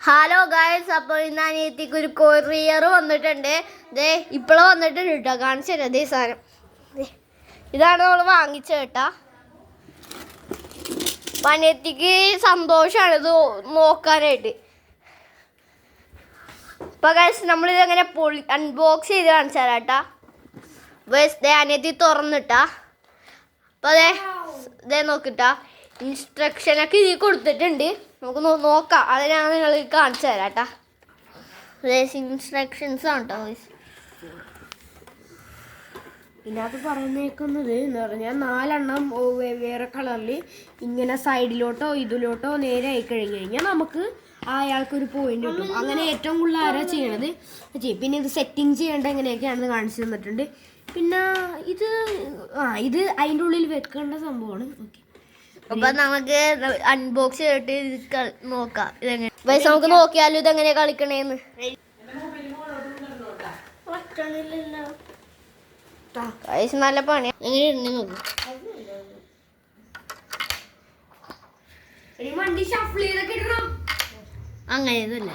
Hello guys, അപ്പോൾ ഇന്ന് അനിയത്തിക്ക് ഒരു കൊറിയർ വന്നിട്ടുണ്ട്. ദേ ഇപ്പോഴും വന്നിട്ടുണ്ട് കേട്ടോ. കാണിച്ചു തരാം ദേ സാധനം. ഇതാണ് നമ്മൾ വാങ്ങിച്ച കേട്ടാ. അനിയത്തിക്ക് സന്തോഷമാണ് ഇത് നോക്കാനായിട്ട്. ഇപ്പൊ ഗൈസ് നമ്മളിതെങ്ങനെ അൺബോക്സ് ചെയ്ത് കാണിച്ചു തരാം കേട്ടാ. ദേ അനിയത്തി തുറന്നിട്ടാ. അപ്പൊ ദേ നോക്കിട്ടാ, ഇൻസ്ട്രക്ഷനൊക്കെ ഇതിൽ കൊടുത്തിട്ടുണ്ട്. നമുക്ക് നോക്കാം. അതിനാണ് നിങ്ങൾ കാണിച്ചു തരാം കേട്ടാ. ഇൻസ്ട്രക്ഷൻസ് ആണ് കേട്ടോ. ഇതിനകത്ത് പറഞ്ഞേക്കുന്നത് എന്ന് പറഞ്ഞാൽ 4 വേറെ കളറിൽ ഇങ്ങനെ സൈഡിലോട്ടോ ഇതിലോട്ടോ നേരെ ആയി കഴിഞ്ഞാൽ നമുക്ക് അയാൾക്കൊരു പോയിന്റ് കിട്ടും. അങ്ങനെ ഏറ്റവും കൂടുതൽ ആരാ ചെയ്യണത് ചെയ്യും. പിന്നെ ഇത് സെറ്റിങ് ചെയ്യേണ്ട എങ്ങനെയൊക്കെയാണെന്ന് കാണിച്ചു തന്നിട്ടുണ്ട്. പിന്നെ ഇത് അതിൻ്റെ ഉള്ളിൽ വെക്കേണ്ട സംഭവമാണ്. ഓക്കെ, അപ്പൊ നമുക്ക് അൺബോക്സ് ചെയ്തിട്ട് നോക്കാം ഇതെങ്ങനെ. പൈസ നമുക്ക് നോക്കിയാലും ഇതെങ്ങനെയാ കളിക്കണേന്ന്. നല്ല പണിയാ. എങ്ങനെ നോക്കും. വണ്ടി ഷഫിൾ ചെയ്തൊക്കെ ഇടണം. അങ്ങനെ ഇതല്ല.